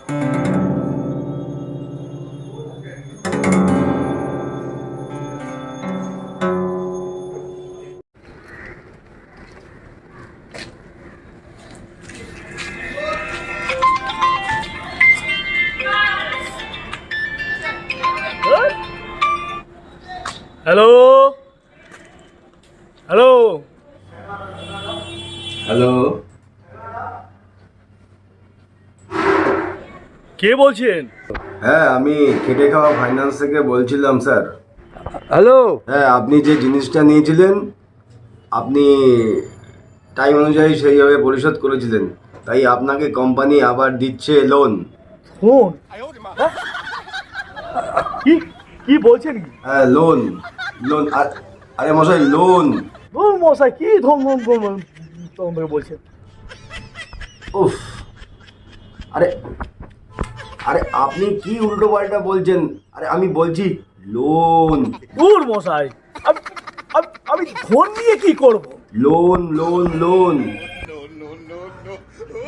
Hello hello hello, কে বলছেন? হ্যাঁ আমি খেটে খাওয়া ফাইন্যান্স থেকে বলছিলাম স্যার। হ্যালো। হ্যাঁ, আপনি যে জিনিসটা নিয়েছিলেন আপনি টাইম অনুযায়ী সেইভাবে পরিশোধ করেছিলেন, তাই আপনাকে কোম্পানি আবার দিচ্ছে লোন। ফোন? কি কি বলছেন? কি হ্যাঁ, লোন লোন। আরে মশাই, লোন। ধুর মশাই, কি ধম ধম ধম তোমাকে বলছেন? উফ, আরে আরে আপনি কি উল্টো পাল্টা বলছেন? আরে আমি বলছি লোন। ধুর মশাই, আমি আমি ফোন নিয়ে কি করব? লোন লোন লোন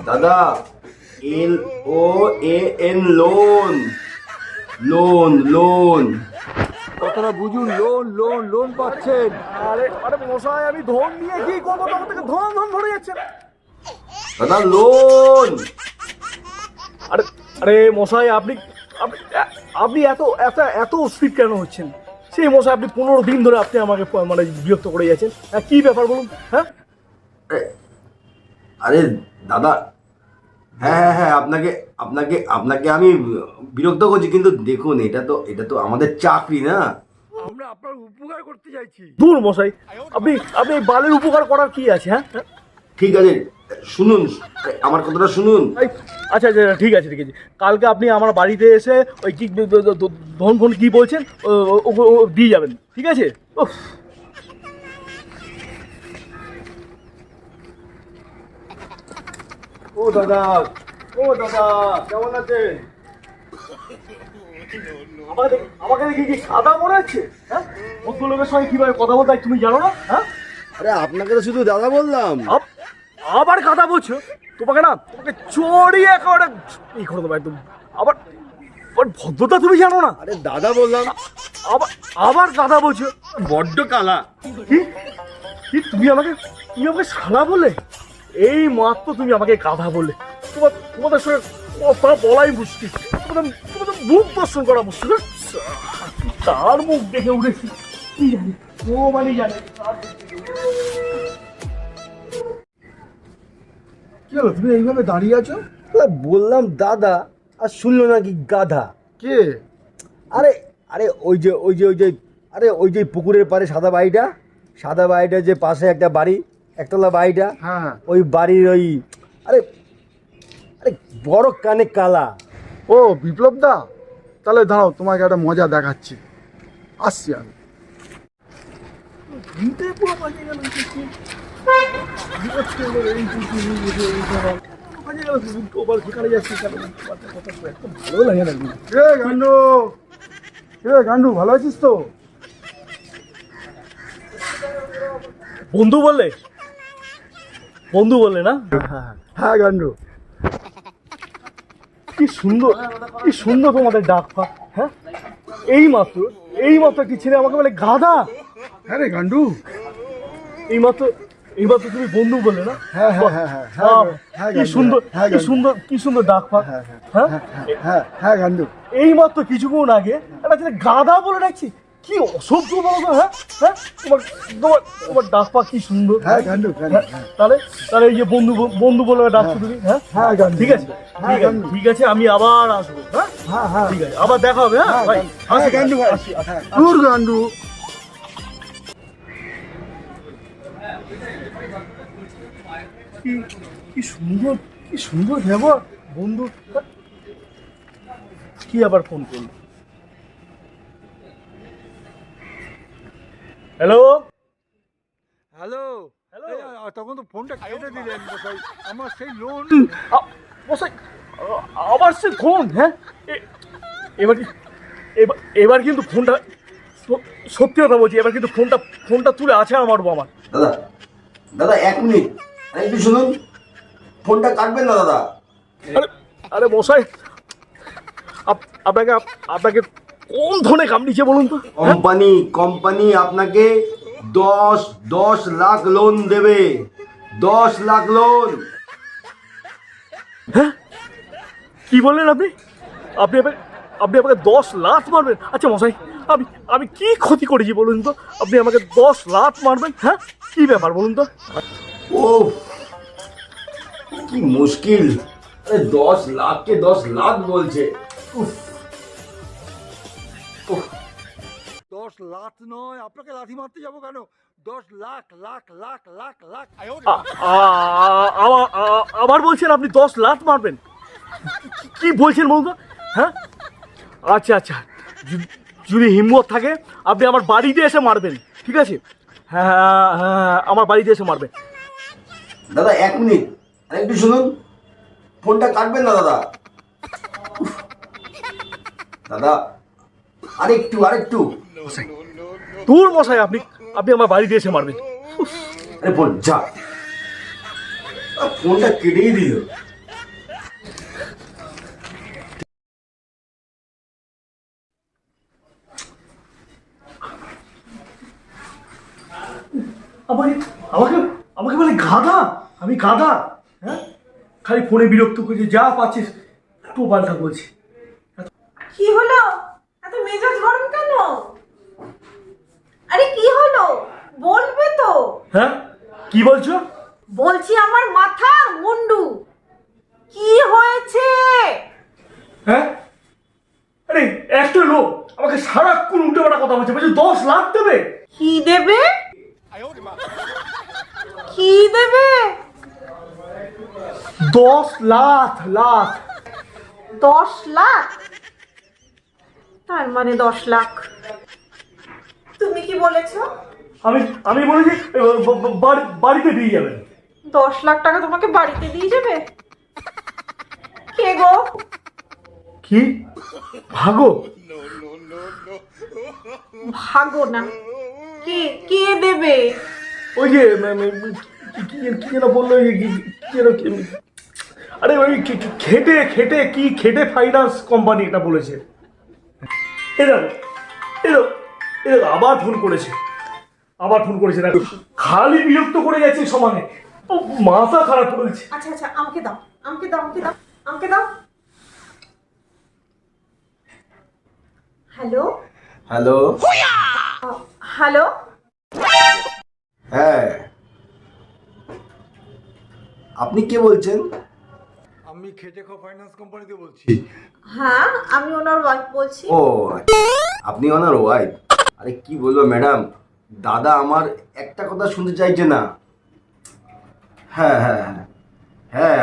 দাদা, LOAN, লোন লোন লোন। কথাটা বুঝুন, লোন লোন লোন পাচ্ছেন। আরে আরে মশাই, আমি ধন নিয়ে কি করবো? তোমার থেকে ধন ধন ধরে যাচ্ছে। দাদা, লোন। আরে আরে মশাই, আপনি আপনি আপনি এত এত এত স্পিড কেন হচ্ছেন? সেই মশাই, আপনি 15 দিন ধরে আপনি আমাকে মানে বিরক্ত করে যাচ্ছেন। কি ব্যাপার বলুন? হ্যাঁ আরে দাদা, হ্যাঁ হ্যাঁ হ্যাঁ, আপনাকে আপনাকে আপনাকে আমি বিরক্ত করছি, কিন্তু দেখুন এটা তো আমাদের চাকরি না। আমরা আপনার উপকার করতে চাইছি। দূর মশাই, আপনি আপনি এই বালের উপকার করার কি আছে? হ্যাঁ ঠিক আছে, শুনুন, আমার কথাটা শুনুন। আচ্ছা আচ্ছা, ঠিক আছে ঠিক আছে। কালকে আপনি আমার বাড়িতে এসে ওই কি ধন ফোন কি বলছেন ও দিয়ে যাবেন, ঠিক আছে? ও দাদা, ও দাদা, কেমন আছেন? আমাকে দেখি কি সাদা মনে হচ্ছে? হ্যাঁ, বন্ধু লোকের সঙ্গে কিভাবে কথা বলতে হয় তুমি জানো না? হ্যাঁ, আরে আপনাকে তো শুধু দাদা বললাম। আবার কথা বলছো? তোমাকে না, তোমাকে চড়িয়ে একেবারে এই করে দেবো একদম। আবার ভদ্রতা তুমি জানো না? আরে দাদা বললাম। আবার আবার গাধা বলছো? বড্ড কালা। কি কি তুমি আমাকে শালা বলে? এই মাত্র তুমি আমাকে গাধা বললে। তোমাদের সঙ্গে কথা বলাই মুশকিল, তোমাদের মুখ দর্শন করা মুশকিল। তার মুখ দেখে উঠেছি, কি জানি ও মানে জানে। কি হলো, তুমি এইভাবে দাঁড়িয়ে আছো? বললাম দাদা, আর শুনলো নাকি গাধা? কে? আরে আরে ওই যে আরে ওই যে পুকুরের পাড়ে সাদা বাড়িটা যে পাশে একটা বাড়ি, একতলা বাড়িটা, হ্যাঁ। ওই বাড়ির ওই আরে আরে বড় কানে কালা। ও বিপ্লব দা, তাহলে দাঁড়াও, তোমাকে একটা মজা দেখাচ্ছি, আসছি আমি। ভালো লাগে না। গান্ডু ভালো আছিস তো? বন্ধু বললে না? হ্যাঁ গান্ডু। কি সুন্দর তোমাদের ডাক পা। হ্যাঁ, এই মাত্র একটি ছেলে আমাকে বলে গাধা। হ্যাঁ রে গান্ডু। এই মাত্র তুমি বন্ধু বলে না? হ্যাঁ হ্যাঁ হ্যাঁ হ্যাঁ হ্যাঁ, কি সুন্দর ডাক পা। হ্যাঁ হ্যাঁ হ্যাঁ হ্যাঁ গান্ডু। এই মাত্র কিছুক্ষণ আগে একটা ছেলে গাধা বলে ডাকছি। কি অসভ্য বলো তো? হ্যাঁ হ্যাঁ, তোমার ডাক পা কি সুন্দর। হ্যাঁ গান্ডু। তাহলে এই যে বন্ধু বলে ডাকছো তুমি। হ্যাঁ হ্যাঁ গান্ডু। ঠিক আছে ঠিক আছে, আমি আবার আসবো। হ্যাঁ হ্যাঁ হ্যাঁ ঠিক আছে, আবার দেখা হবে। হ্যাঁ ভাই, হ্যাঁ গান্ডু ভাই। দূর গান্ডু। কি সুন্দর ব্যবহার বন্ধু। কি আবার ফোন করলো? Hello hello. তখন তো ফোনটা কেটে দিলেন মশাই, আমার সেই লোন। মশাই, আবার সে ফোন? হ্যাঁ, এবার কিন্তু ফোনটা, সত্যি কথা বলছি, এবার কিন্তু ফোনটা তুলে আছে আমার বাবা। দাদা 1 মিনিট, একটু শুনুন, ফোনটা কাটবেন না দাদা। আরে মশাই, আপনাকে আপনাকে কোন ধরনের কামড়িয়েছে বলুন তো? কোম্পানি আপনাকে 10 লাখ লোন দেবে। 10 লাখ লোন। হ্যাঁ, কি বললেন আপনি? আপনি আপনি আমাকে 10 লাখ মারবেন? আচ্ছা মশাই, আমি কি ক্ষতি করেছি বলুন তো? আপনি আমাকে 10 লাখ মারবেন? হ্যাঁ, কি ব্যাপার বলুন তো? ও কি মুশকিল! 10 লাখকে 10 লাখ বলছে। উফ, উফ। 10 লাখ নয়, আপনাকে লাথি মারতে যাবো কেন? 10 লাখ লাখ লাখ লাখ লাখ। আবার বলছেন আপনি 10 লাখ মারবেন? কি বলছেন বলুন তো? হ্যাঁ, আচ্ছা আচ্ছা, যদি হিম্মত থাকে আপনি আমার বাড়িতে এসে মারবেন, ঠিক আছে? হ্যাঁ হ্যাঁ, আমার বাড়িতে এসে মারবেন। দাদা 1 মিনিট, আরেকটু শুনুন। ফোনটা কাটবেন না দাদা। উফ। দাদা আরেকটু। দূর মশাই, আপনি আমার বাড়িতে এসে মারবেন? আরে ফোন যা, ফোনটা কেটেই দিল। আমাকে আমাকে আমাকে বলে গাধা? আমি গাধা? হ্যাঁ, খালি ফোনে বিরক্ত করছি, যা পাচ্ছিস একটু পাল্টা বলছি। কি হলো? এত মেজাজ গরম কেন? আরে কি হলো? বলবে তো। হ্যাঁ, কি বলছো? বলছি আমার মাথা মুন্ডু, কি হয়েছে? হ্যাঁ, আরে একটা লোক আমাকে সারাক্ষণ উল্টো পাল্টা কথা বলছে, বলছে 10 লাখ দেবে। কি দেবে? কি দেবে? 10 লাখ লাখ। 10 লাখ? তার মানে 10 লাখ। তুমি কি বলেছো? আমি বলেছি বাড়িতে দিয়ে যাবেন। 10 লাখ টাকা তোমাকে বাড়িতে দিয়ে যাবে? কে গো? কি ভাগো? ভাগো না, কে কে দেবে? ওই যে কি যেন বললো, কি যেন, আরে ওই খেটে ফাইন্যান্স কোম্পানি এটা বলেছে। এরকম আবার ফোন করেছে না, খালি বিরক্ত করে যাচ্ছে সমানে। ও, মাথা খারাপ করে দিচ্ছে। আচ্ছা আচ্ছা, আমাকে দাও। Hello hello. হ্যালো, হ্যাঁ, আপনি কে বলছেন? আমি খেটে খাওয়া ফাইন্যান্স কোম্পানিতে বলছি। হ্যাঁ আমি ওনার ওয়াইফ বলছি। ও, আপনি ওনার ওয়াইফ? আরে কি বলবো ম্যাডাম, দাদা আমার একটা কথা শুনতে চাইছে না। হ্যাঁ হ্যাঁ হ্যাঁ হ্যাঁ,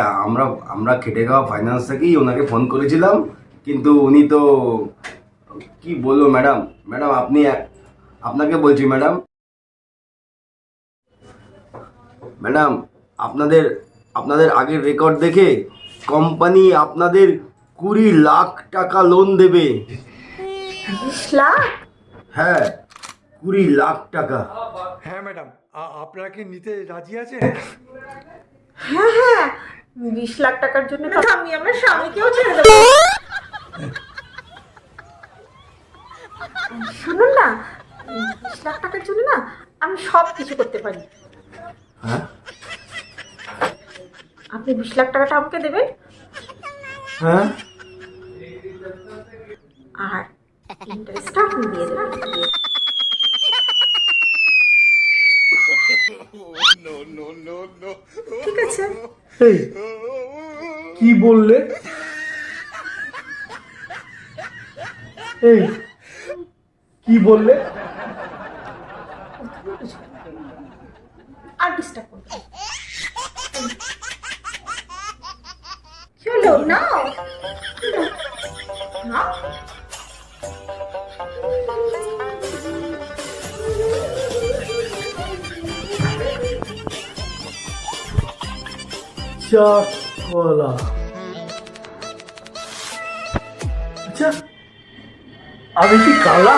আমরা খেটে খাওয়া ফাইন্যান্স থেকেই ওনাকে ফোন করেছিলাম, কিন্তু উনি তো কি বলবো ম্যাডাম, আপনাকে বলছি ম্যাডাম, আপনাদের আগের রেকর্ড দেখে কোম্পানি আপনাদের 20 লাখ টাকা লোন দেবে। 20 লাখ? হ্যাঁ, 20 লাখ টাকা। হ্যাঁ ম্যাডাম, আপনারা কি নিতে রাজি আছেন? হ্যাঁ হ্যাঁ, 20 লাখ টাকার জন্য তো আমি আমার স্বামীকেও ছেড়ে দেবো। শুনুন না, 20 লাখ টাকার জন্য না আমি সব কিছু করতে পারি। হ্যাঁ আপনি 20 লাখ টাকাটা আমাকে দেবেন, হ্যাঁ, আর ইন্টারেস্টটা আপনি দিয়ে দেবেন। ঠিক আছে? এই কি বললে? এই কি বললে? আর ডিস্টার্ব করবেন না। কি হলো? নাও নাও। চাকলা। আচ্ছা, আমি কি কালা?